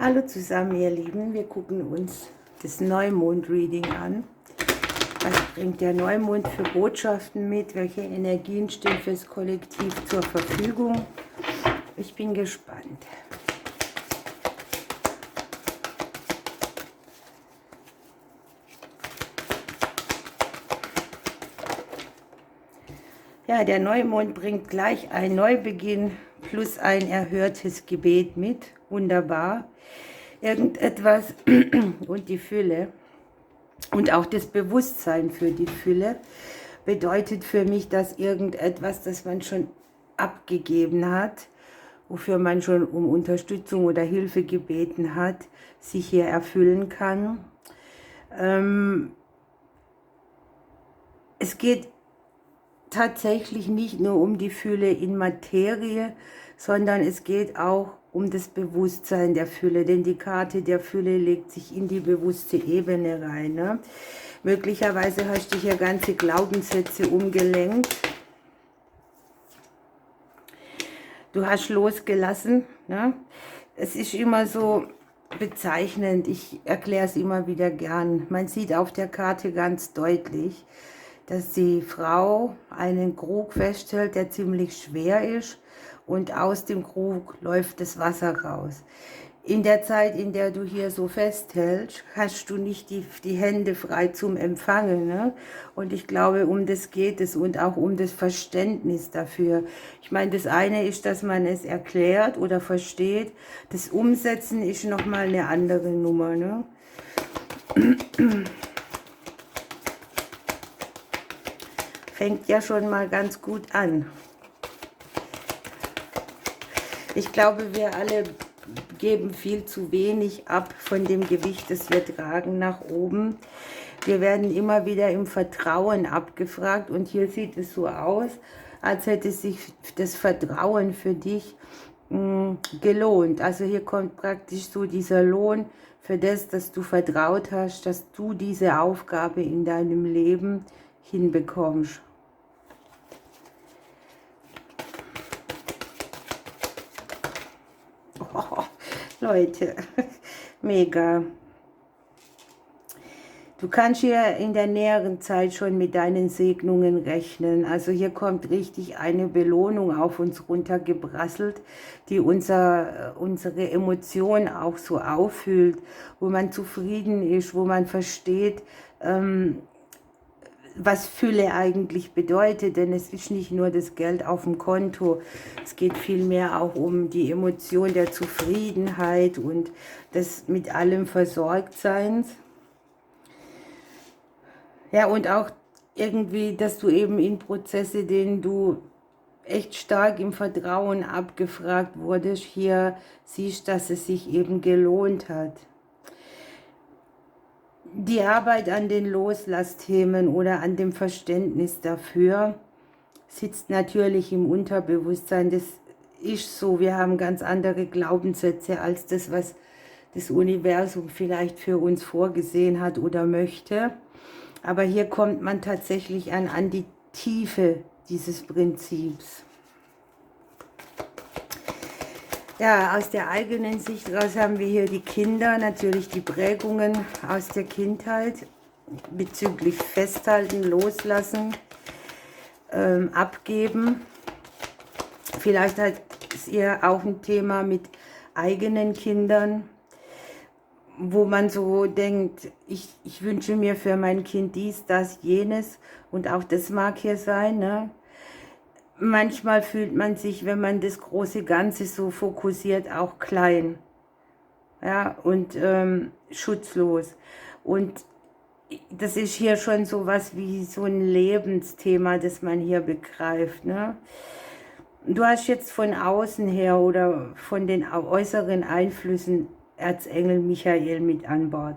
Hallo zusammen, ihr Lieben. Wir gucken uns das Neumond-Reading an. Was bringt der Neumond für Botschaften mit? Welche Energien stehen fürs Kollektiv zur Verfügung? Ich bin gespannt. Ja, der Neumond bringt gleich ein Neubeginn plus ein erhörtes Gebet mit. Wunderbar. Irgendetwas und die Fülle und auch das Bewusstsein für die Fülle bedeutet für mich, dass irgendetwas, das man schon abgegeben hat, wofür man schon um Unterstützung oder Hilfe gebeten hat, sich hier erfüllen kann. Es geht tatsächlich nicht nur um die Fülle in Materie, sondern es geht auch um das Bewusstsein der Fülle, denn die Karte der Fülle legt sich in die bewusste Ebene rein. Ne? Möglicherweise hast du hier ganze Glaubenssätze umgelenkt. Du hast losgelassen. Ne? Es ist immer so bezeichnend, ich erkläre es immer wieder gern. Man sieht auf der Karte ganz deutlich, dass die Frau einen Krug feststellt, der ziemlich schwer ist, und aus dem Krug läuft das Wasser raus. In der Zeit, in der du hier so festhältst, hast du nicht die Hände frei zum Empfangen. Ne? Und ich glaube, um das geht es und auch um das Verständnis dafür. Ich meine, das eine ist, dass man es erklärt oder versteht. Das Umsetzen ist nochmal eine andere Nummer. Ne? Fängt ja schon mal ganz gut an. Ich glaube, wir alle geben viel zu wenig ab von dem Gewicht, das wir tragen, nach oben. Wir werden immer wieder im Vertrauen abgefragt und hier sieht es so aus, als hätte sich das Vertrauen für dich gelohnt. Also hier kommt praktisch so dieser Lohn für das, dass du vertraut hast, dass du diese Aufgabe in deinem Leben hinbekommst. Oh, Leute, mega. Du kannst hier in der näheren Zeit schon mit deinen Segnungen rechnen. Also hier kommt richtig eine Belohnung auf uns runtergeprasselt, die unsere Emotionen auch so auffüllt, wo man zufrieden ist, wo man versteht, was Fülle eigentlich bedeutet, denn es ist nicht nur das Geld auf dem Konto, es geht vielmehr auch um die Emotion der Zufriedenheit und des mit allem Versorgtseins. Ja, und auch irgendwie, dass du eben in Prozesse, denen du echt stark im Vertrauen abgefragt wurdest, hier siehst, dass es sich eben gelohnt hat. Die Arbeit an den Loslassthemen oder an dem Verständnis dafür sitzt natürlich im Unterbewusstsein. Das ist so, wir haben ganz andere Glaubenssätze als das, was das Universum vielleicht für uns vorgesehen hat oder möchte. Aber hier kommt man tatsächlich an die Tiefe dieses Prinzips. Ja, aus der eigenen Sicht raus haben wir hier die Kinder, natürlich die Prägungen aus der Kindheit bezüglich Festhalten, Loslassen, Abgeben. Vielleicht hat ihr auch ein Thema mit eigenen Kindern, wo man so denkt, ich wünsche mir für mein Kind dies, das, jenes, und auch das mag hier sein, ne? Manchmal fühlt man sich, wenn man das große Ganze so fokussiert, auch klein, ja, und schutzlos. Und das ist hier schon so was wie so ein Lebensthema, das man hier begreift, ne? Du hast jetzt von außen her oder von den äußeren Einflüssen Erzengel Michael mit an Bord.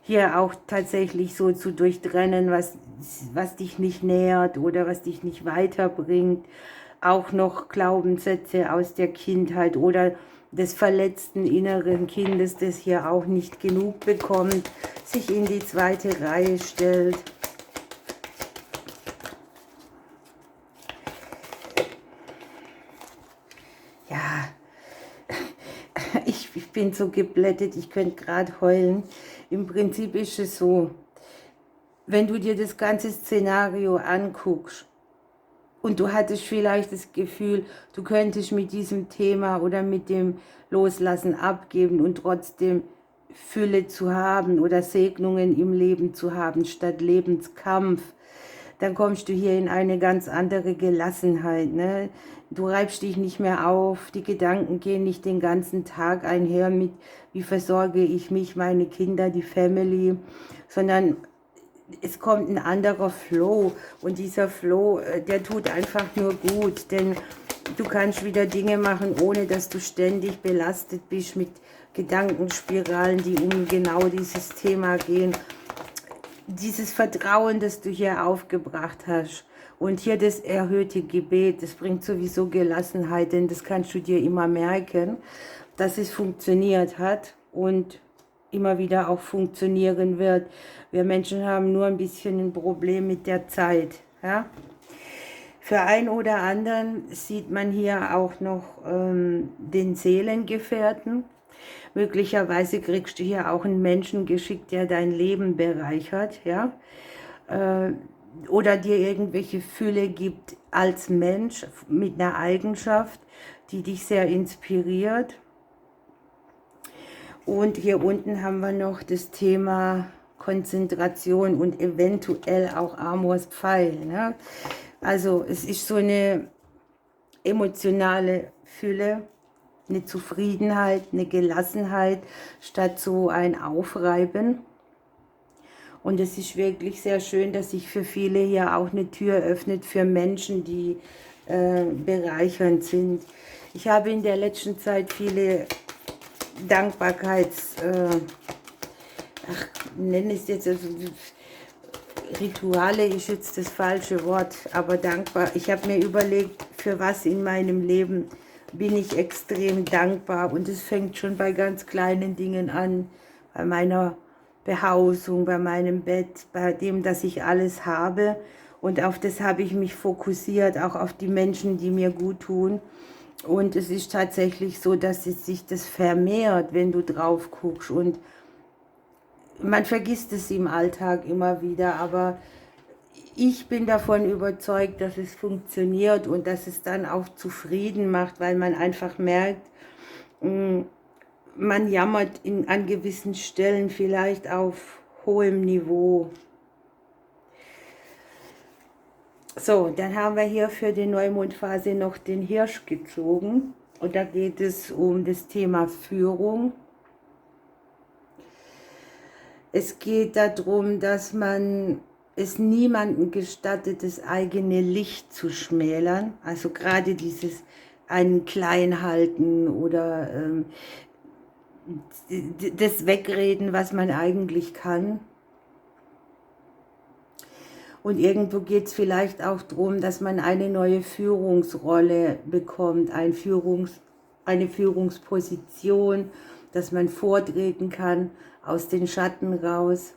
Hier auch tatsächlich so zu durchtrennen, was dich nicht nährt oder was dich nicht weiterbringt. Auch noch Glaubenssätze aus der Kindheit oder des verletzten inneren Kindes, das hier auch nicht genug bekommt, sich in die zweite Reihe stellt. Ja, bin so geblättet, ich könnte gerade heulen. Im Prinzip ist es so, wenn du dir das ganze Szenario anguckst und du hattest vielleicht das Gefühl, du könntest mit diesem Thema oder mit dem Loslassen abgeben und trotzdem Fülle zu haben oder Segnungen im Leben zu haben statt Lebenskampf, dann kommst du hier in eine ganz andere Gelassenheit. Ne? Du reibst dich nicht mehr auf, die Gedanken gehen nicht den ganzen Tag einher mit, wie versorge ich mich, meine Kinder, die Family, sondern es kommt ein anderer Flow und dieser Flow, der tut einfach nur gut, denn du kannst wieder Dinge machen, ohne dass du ständig belastet bist mit Gedankenspiralen, die um genau dieses Thema gehen. Dieses Vertrauen, das du hier aufgebracht hast und hier das erhöhte Gebet, das bringt sowieso Gelassenheit, denn das kannst du dir immer merken, dass es funktioniert hat und immer wieder auch funktionieren wird. Wir Menschen haben nur ein bisschen ein Problem mit der Zeit. Ja? Für einen oder anderen sieht man hier auch noch den Seelengefährten. Möglicherweise kriegst du hier auch einen Menschen geschickt, der dein Leben bereichert, ja? Oder dir irgendwelche Fülle gibt als Mensch mit einer Eigenschaft, die dich sehr inspiriert. Und hier unten haben wir noch das Thema Konzentration und eventuell auch Amors Pfeil. Ne? Also es ist so eine emotionale Fülle, eine Zufriedenheit, eine Gelassenheit, statt so ein Aufreiben. Und es ist wirklich sehr schön, dass sich für viele hier auch eine Tür öffnet für Menschen, die bereichernd sind. Ich habe in der letzten Zeit viele nenne es jetzt, also Rituale ist jetzt das falsche Wort, aber dankbar. Ich habe mir überlegt, für was in meinem Leben bin ich extrem dankbar und es fängt schon bei ganz kleinen Dingen an, bei meiner Behausung, bei meinem Bett, bei dem, dass ich alles habe und auf das habe ich mich fokussiert, auch auf die Menschen, die mir gut tun. Und es ist tatsächlich so, dass es sich das vermehrt, wenn du drauf guckst. Und man vergisst es im Alltag immer wieder, aber ich bin davon überzeugt, dass es funktioniert und dass es dann auch zufrieden macht, weil man einfach merkt, man jammert an gewissen Stellen vielleicht auf hohem Niveau. So, dann haben wir hier für die Neumondphase noch den Hirsch gezogen. Und da geht es um das Thema Führung. Es geht darum, dass man es niemandem gestattet, das eigene Licht zu schmälern. Also gerade dieses einen klein halten oder das Wegreden, was man eigentlich kann. Und irgendwo geht es vielleicht auch darum, dass man eine neue Führungsrolle bekommt, eine Führungsposition, dass man vortreten kann aus den Schatten raus.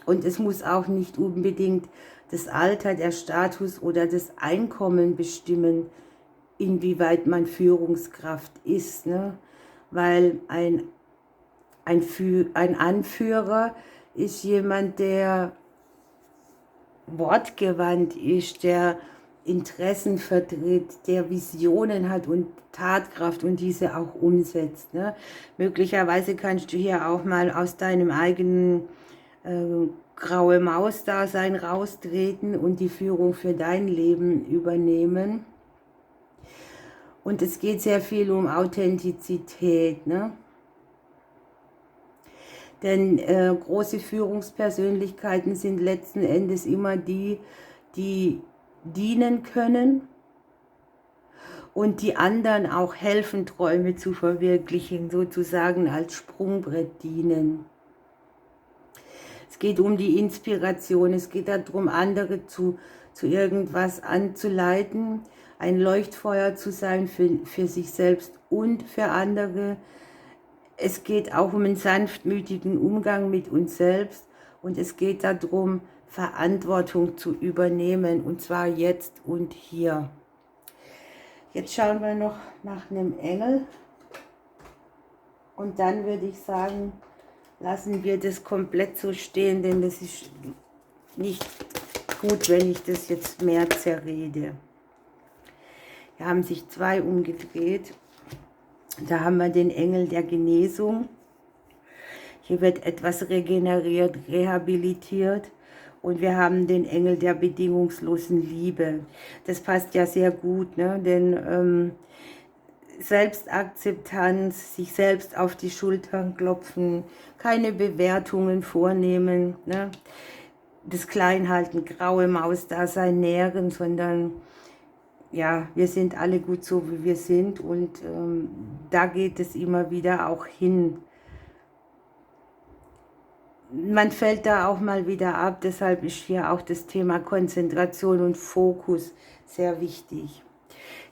Und es muss auch nicht unbedingt das Alter, der Status oder das Einkommen bestimmen, inwieweit man Führungskraft ist. Ne? Weil ein Anführer ist jemand, der wortgewandt ist, der Interessen vertritt, der Visionen hat und Tatkraft und diese auch umsetzt. Ne? Möglicherweise kannst du hier auch mal aus deinem eigenen graue Maus-Dasein raustreten und die Führung für dein Leben übernehmen. Und es geht sehr viel um Authentizität. Ne? Denn große Führungspersönlichkeiten sind letzten Endes immer die, die dienen können und die anderen auch helfen, Träume zu verwirklichen, sozusagen als Sprungbrett dienen. Es geht um die Inspiration, es geht darum, andere zu irgendwas anzuleiten, ein Leuchtfeuer zu sein für sich selbst und für andere. Es geht auch um einen sanftmütigen Umgang mit uns selbst und es geht darum, Verantwortung zu übernehmen und zwar jetzt und hier. Jetzt schauen wir noch nach einem Engel Und dann würde ich sagen, lassen wir das komplett so stehen, denn das ist nicht gut, wenn ich das jetzt mehr zerrede. Hier haben sich 2 umgedreht. Da haben wir den Engel der Genesung. Hier wird etwas regeneriert, rehabilitiert. Und wir haben den Engel der bedingungslosen Liebe. Das passt ja sehr gut, ne? Denn Selbstakzeptanz, sich selbst auf die Schultern klopfen, keine Bewertungen vornehmen, ne? Das Kleinhalten, graue Maus-Dasein nähren, sondern ja, wir sind alle gut so, wie wir sind, und da geht es immer wieder auch hin. Man fällt da auch mal wieder ab, deshalb ist hier auch das Thema Konzentration und Fokus sehr wichtig.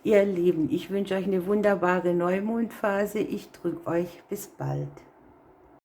Ihr Lieben, ich wünsche euch eine wunderbare Neumondphase. Ich drücke euch. Bis bald.